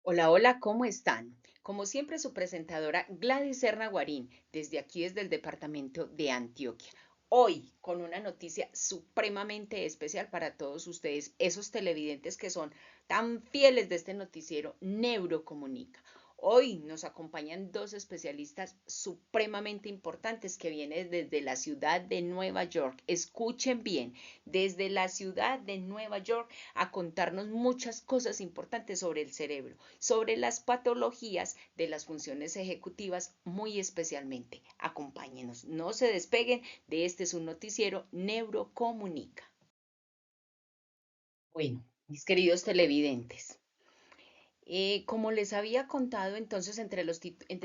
Hola, hola, ¿cómo están? Como siempre, su presentadora Gladys Serna Guarín, desde el departamento de Antioquia. Hoy con una noticia supremamente especial para todos ustedes, esos televidentes que son tan fieles de este noticiero Neurocomunica. Hoy nos acompañan dos especialistas supremamente importantes que vienen desde la ciudad de Nueva York. Escuchen bien, desde la ciudad de Nueva York a contarnos muchas cosas importantes sobre el cerebro, sobre las patologías de las funciones ejecutivas muy especialmente. Acompáñenos, no se despeguen de este su noticiero Neurocomunica. Bueno, mis queridos televidentes, como les había contado, entonces entre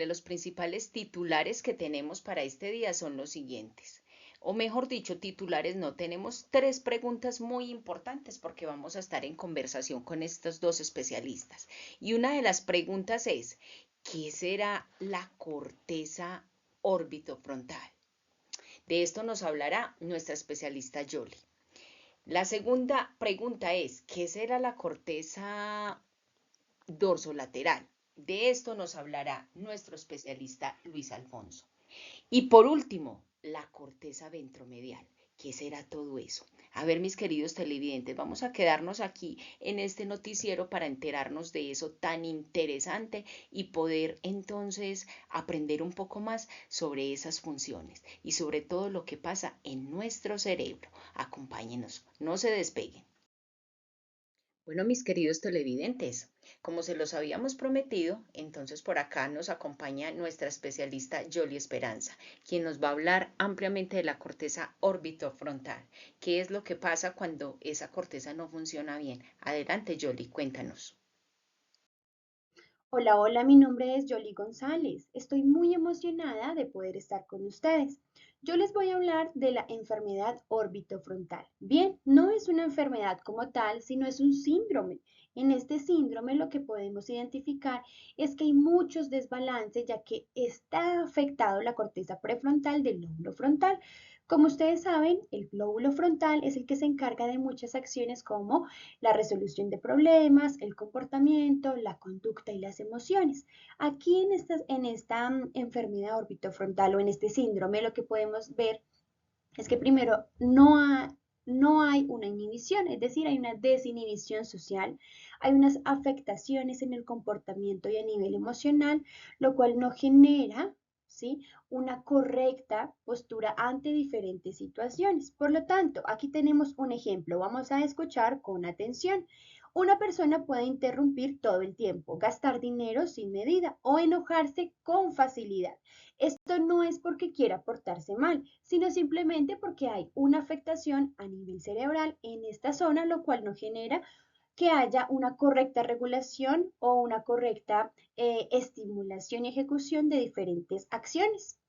los principales titulares que tenemos para este día son los siguientes. O mejor dicho, titulares no, tenemos tres preguntas muy importantes porque vamos a estar en conversación con estos dos especialistas. Y una de las preguntas es, ¿qué será la corteza orbitofrontal? De esto nos hablará nuestra especialista Yoli. La segunda pregunta es, ¿qué será la corteza dorsolateral? De esto nos hablará nuestro especialista Luis Alfonso. Y por último, la corteza ventromedial. ¿Qué será todo eso? A ver, mis queridos televidentes, vamos a quedarnos aquí en este noticiero para enterarnos de eso tan interesante y poder entonces aprender un poco más sobre esas funciones y sobre todo lo que pasa en nuestro cerebro. Acompáñenos, no se despeguen. Bueno, mis queridos televidentes, como se los habíamos prometido, entonces por acá nos acompaña nuestra especialista Yoli Esperanza, quien nos va a hablar ampliamente de la corteza orbitofrontal. ¿Qué es lo que pasa cuando esa corteza no funciona bien? Adelante, Yoli, cuéntanos. Hola, hola, mi nombre es Yoli González. Estoy muy emocionada de poder estar con ustedes. Yo les voy a hablar de la enfermedad orbitofrontal. Bien, no es una enfermedad como tal, sino es un síndrome. En este síndrome lo que podemos identificar es que hay muchos desbalances ya que está afectado la corteza prefrontal del lóbulo frontal. Como ustedes saben, el lóbulo frontal es el que se encarga de muchas acciones como la resolución de problemas, el comportamiento, la conducta y las emociones. Aquí en esta enfermedad orbitofrontal o en este síndrome lo que podemos ver es que primero no hay una inhibición, es decir, hay una desinhibición social, hay unas afectaciones en el comportamiento y a nivel emocional, lo cual no genera, ¿sí?, una correcta postura ante diferentes situaciones. Por lo tanto, aquí tenemos un ejemplo. Vamos a escuchar con atención. Una persona puede interrumpir todo el tiempo, gastar dinero sin medida o enojarse con facilidad. Esto no es porque quiera portarse mal, sino simplemente porque hay una afectación a nivel cerebral en esta zona, lo cual no genera que haya una correcta regulación o una correcta estimulación y ejecución de diferentes acciones.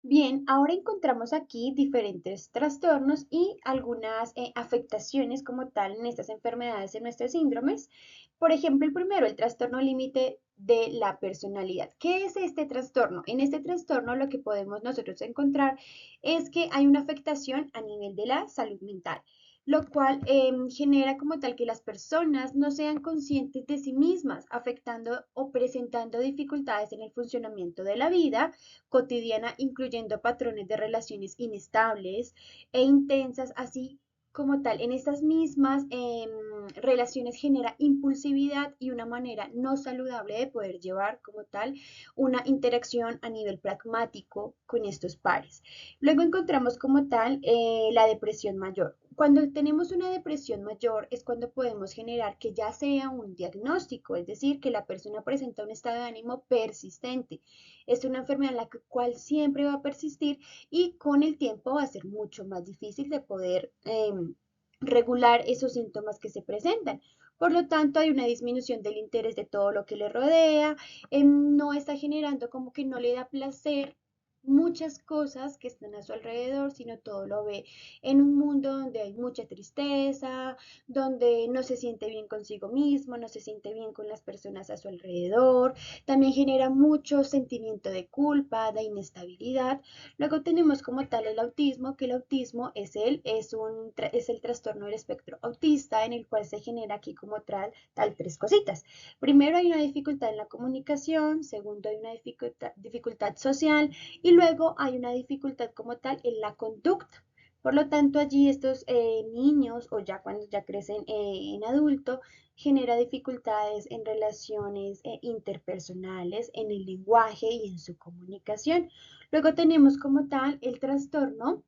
Bien, ahora encontramos aquí diferentes trastornos y algunas afectaciones como tal en estas enfermedades, en nuestros síndromes. Por ejemplo, el primero, el trastorno límite de la personalidad. ¿Qué es este trastorno? En este trastorno lo que podemos nosotros encontrar es que hay una afectación a nivel de la salud mental, lo cual genera como tal que las personas no sean conscientes de sí mismas, afectando o presentando dificultades en el funcionamiento de la vida cotidiana, incluyendo patrones de relaciones inestables e intensas, así como tal. En estas mismas relaciones genera impulsividad y una manera no saludable de poder llevar como tal una interacción a nivel pragmático con estos pares. Luego encontramos como tal la depresión mayor. Cuando tenemos una depresión mayor es cuando podemos generar que ya sea un diagnóstico, es decir, que la persona presenta un estado de ánimo persistente. Es una enfermedad en la cual siempre va a persistir y con el tiempo va a ser mucho más difícil de poder regular esos síntomas que se presentan. Por lo tanto, hay una disminución del interés de todo lo que le rodea, no está generando como que no le da placer muchas cosas que están a su alrededor, sino todo lo ve en un mundo donde hay mucha tristeza, donde no se siente bien consigo mismo, no se siente bien con las personas a su alrededor, también genera mucho sentimiento de culpa, de inestabilidad. Luego tenemos como tal el autismo, que el autismo es el trastorno del espectro autista, en el cual se genera aquí como tal tres cositas. Primero hay una dificultad en la comunicación, segundo hay una dificultad social, y luego hay una dificultad como tal en la conducta. Por lo tanto, allí estos niños o ya cuando ya crecen en adulto, genera dificultades en relaciones interpersonales, en el lenguaje y en su comunicación. Luego tenemos como tal el trastorno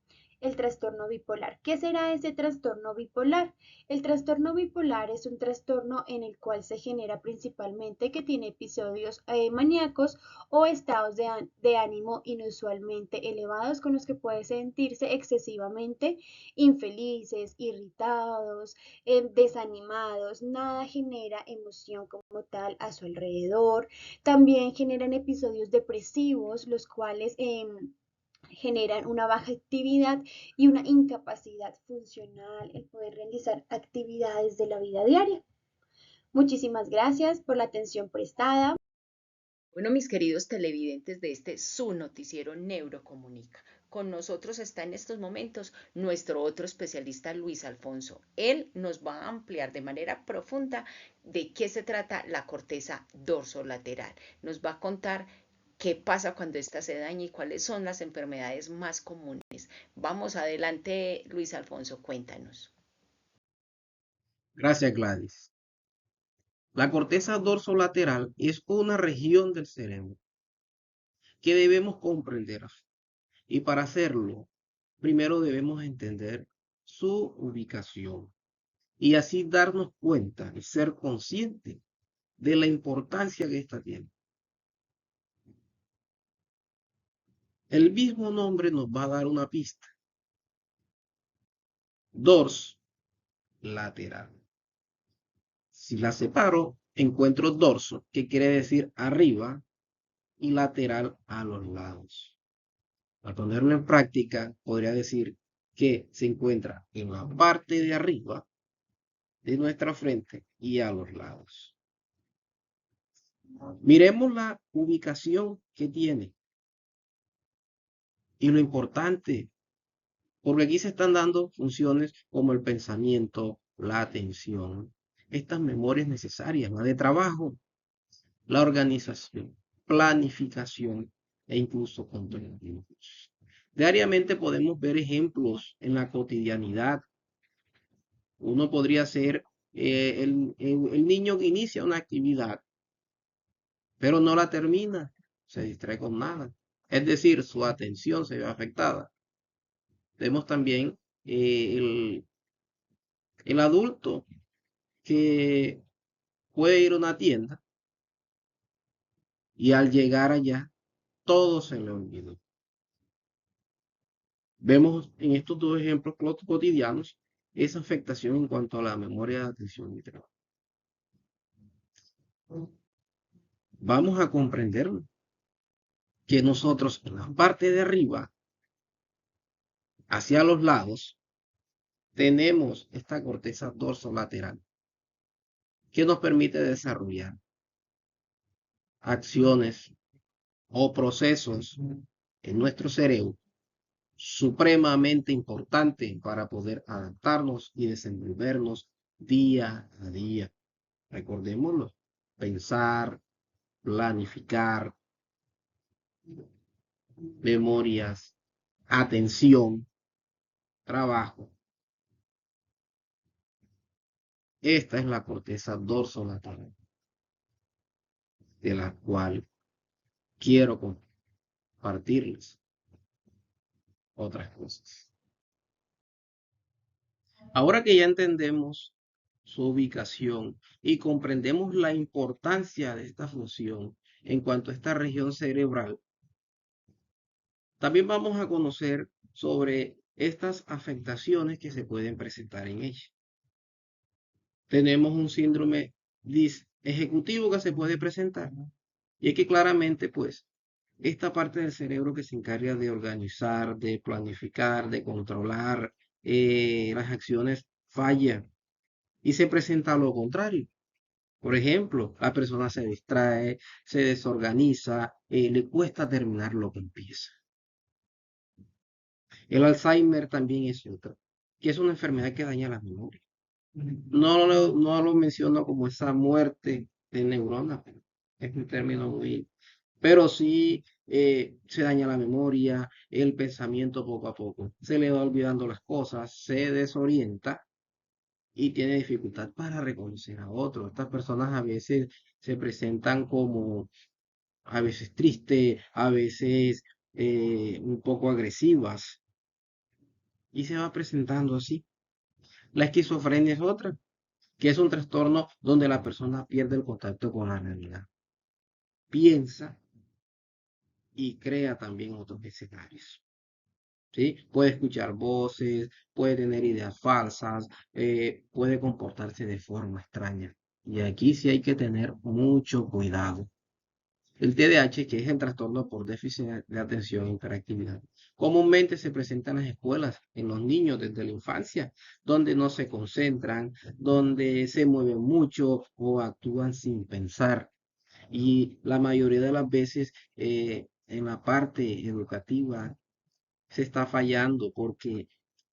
bipolar. ¿Qué será ese trastorno bipolar? El trastorno bipolar es un trastorno en el cual se genera principalmente que tiene episodios maníacos o estados de ánimo inusualmente elevados con los que puede sentirse excesivamente infelices, irritados, desanimados. Nada genera emoción como tal a su alrededor. También generan episodios depresivos, los cuales generan una baja actividad y una incapacidad funcional el poder realizar actividades de la vida diaria. Muchísimas gracias por la atención prestada. Bueno, mis queridos televidentes de este su noticiero Neurocomunica, con nosotros está en estos momentos nuestro otro especialista Luis Alfonso. Él nos va a ampliar de manera profunda de qué se trata la corteza dorsolateral. Nos va a contar qué pasa cuando ésta se daña y cuáles son las enfermedades más comunes. Vamos adelante, Luis Alfonso, cuéntanos. Gracias, Gladys. La corteza dorsolateral es una región del cerebro que debemos comprender. Y para hacerlo, primero debemos entender su ubicación y así darnos cuenta y ser conscientes de la importancia que ésta tiene. El mismo nombre nos va a dar una pista. Dors, lateral. Si la separo, encuentro dorso, que quiere decir arriba, y lateral a los lados. Al ponerlo en práctica, podría decir que se encuentra en la parte de arriba de nuestra frente y a los lados. Miremos la ubicación que tiene y lo importante, porque aquí se están dando funciones como el pensamiento, la atención, estas memorias necesarias, la de trabajo, la organización, planificación e incluso control. Diariamente podemos ver ejemplos en la cotidianidad. Uno podría ser el niño que inicia una actividad, pero no la termina, se distrae con nada. Es decir, su atención se ve afectada. Vemos también eh, el, el adulto que puede ir a una tienda y al llegar allá, todo se le olvidó. Vemos en estos dos ejemplos cotidianos esa afectación en cuanto a la memoria de atención y trabajo. Vamos a comprender que nosotros en la parte de arriba, hacia los lados, tenemos esta corteza dorsolateral que nos permite desarrollar acciones o procesos en nuestro cerebro supremamente importantes para poder adaptarnos y desenvolvernos día a día. Recordémoslo, pensar, planificar, memorias, atención, trabajo. Esta es la corteza dorsolateral, de la cual quiero compartirles otras cosas. Ahora que ya entendemos su ubicación y comprendemos la importancia de esta función en cuanto a esta región cerebral, también vamos a conocer sobre estas afectaciones que se pueden presentar en ella. Tenemos un síndrome ejecutivo que se puede presentar y es que claramente, pues, Esta parte del cerebro que se encarga de organizar, de planificar, de controlar las acciones falla y se presenta lo contrario. Por ejemplo, la persona se distrae, se desorganiza, le cuesta terminar lo que empieza. El Alzheimer también es otra, que es una enfermedad que daña la memoria. No lo menciono como esa muerte de neuronas, pero es un término muy... Pero sí se daña la memoria, el pensamiento poco a poco. Se le va olvidando las cosas, se desorienta y tiene dificultad para reconocer a otros. Estas personas a veces se presentan como a veces tristes, a veces un poco agresivas y se va presentando así. La esquizofrenia es otra, que es un trastorno donde la persona pierde el contacto con la realidad. Piensa y crea también otros escenarios. ¿Sí? Puede escuchar voces, puede tener ideas falsas, puede comportarse de forma extraña. Y aquí sí hay que tener mucho cuidado. El TDAH, que es el trastorno por déficit de atención e hiperactividad, comúnmente se presenta en las escuelas, en los niños desde la infancia, donde no se concentran, donde se mueven mucho o actúan sin pensar. Y la mayoría de las veces en la parte educativa se está fallando porque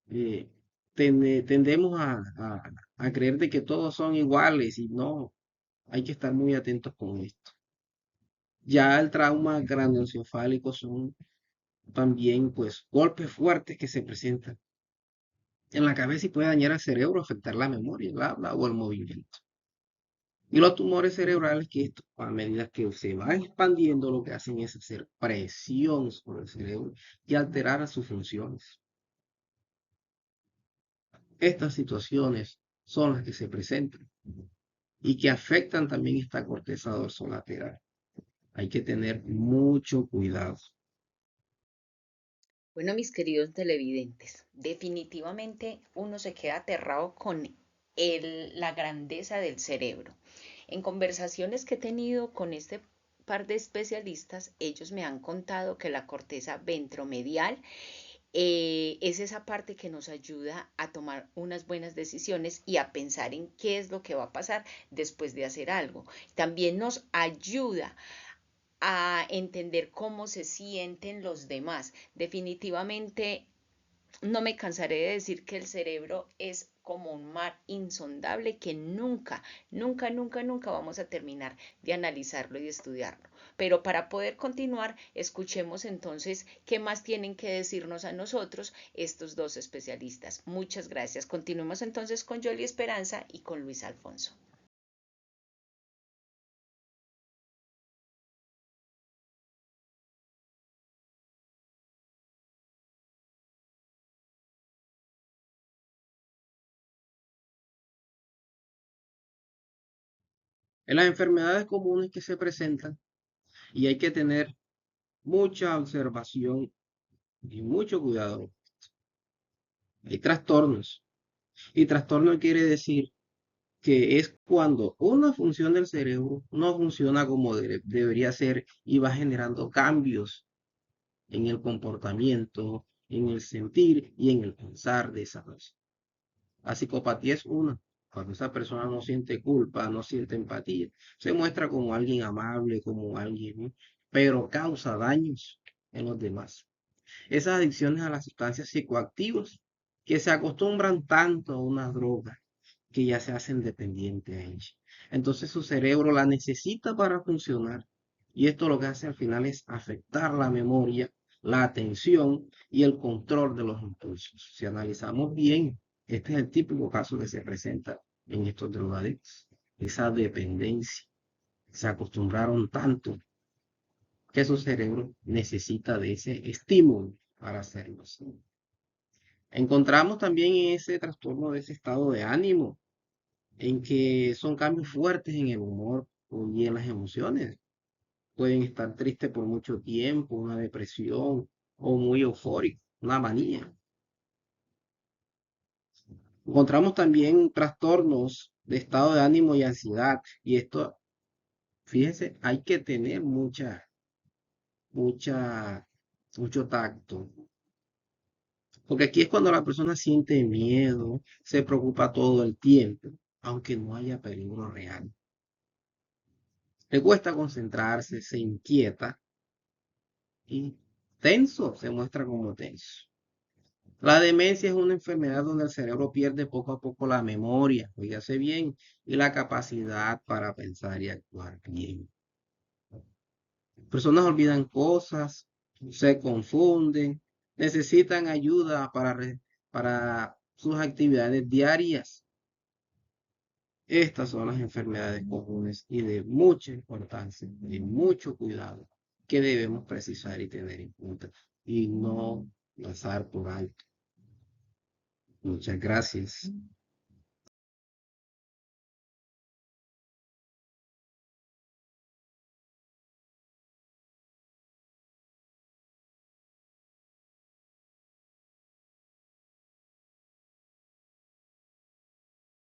eh, tendemos a creer de que todos son iguales y no, hay que estar muy atentos con esto. Ya el trauma craneoencefálico son también pues golpes fuertes que se presentan en la cabeza y puede dañar al cerebro, afectar la memoria, el habla o el movimiento. Y los tumores cerebrales, que esto, a medida que se va expandiendo, lo que hacen es hacer presión sobre el cerebro y alterar a sus funciones. Estas situaciones son las que se presentan y que afectan también esta corteza dorsolateral. Hay que tener mucho cuidado. Bueno, mis queridos televidentes, definitivamente uno se queda aterrado con la grandeza del cerebro. En conversaciones que he tenido con este par de especialistas, ellos me han contado que la corteza ventromedial es esa parte que nos ayuda a tomar unas buenas decisiones y a pensar en qué es lo que va a pasar después de hacer algo. También nos ayuda a entender cómo se sienten los demás. Definitivamente no me cansaré de decir que el cerebro es como un mar insondable que nunca, nunca, nunca, nunca vamos a terminar de analizarlo y de estudiarlo. Pero para poder continuar, escuchemos entonces qué más tienen que decirnos a nosotros estos dos especialistas. Muchas gracias. Continuemos entonces con Yoli Esperanza y con Luis Alfonso. En las enfermedades comunes que se presentan, y hay que tener mucha observación y mucho cuidado, hay trastornos. Y trastorno quiere decir que es cuando una función del cerebro no funciona como debería ser y va generando cambios en el comportamiento, en el sentir y en el pensar de esa persona. La psicopatía es una, cuando esa persona no siente culpa, no siente empatía, se muestra como alguien amable, como alguien, ¿no? Pero causa daños en los demás. Esas adicciones a las sustancias psicoactivas que se acostumbran tanto a una droga que ya se hacen dependientes a ella. Entonces su cerebro la necesita para funcionar y esto lo que hace al final es afectar la memoria, la atención y el control de los impulsos. Si analizamos bien, este es el típico caso que se presenta en estos drogadictos, esa dependencia. Se acostumbraron tanto que su cerebro necesita de ese estímulo para hacerlo. Encontramos también ese trastorno de ese estado de ánimo, en que son cambios fuertes en el humor y en las emociones. Pueden estar tristes por mucho tiempo, una depresión o muy eufórico, una manía. Encontramos también trastornos de estado de ánimo y ansiedad. Y esto, fíjense, hay que tener mucha mucha, mucho tacto. Porque aquí es cuando la persona siente miedo, se preocupa todo el tiempo, aunque no haya peligro real. Le cuesta concentrarse, se inquieta y tenso, se muestra como tenso. La demencia es una enfermedad donde el cerebro pierde poco a poco la memoria, oígase bien, y la capacidad para pensar y actuar bien. Personas olvidan cosas, se confunden, necesitan ayuda para sus actividades diarias. Estas son las enfermedades comunes y de mucha importancia, de mucho cuidado, que debemos precisar y tener en cuenta y no pasar por alto. Muchas gracias.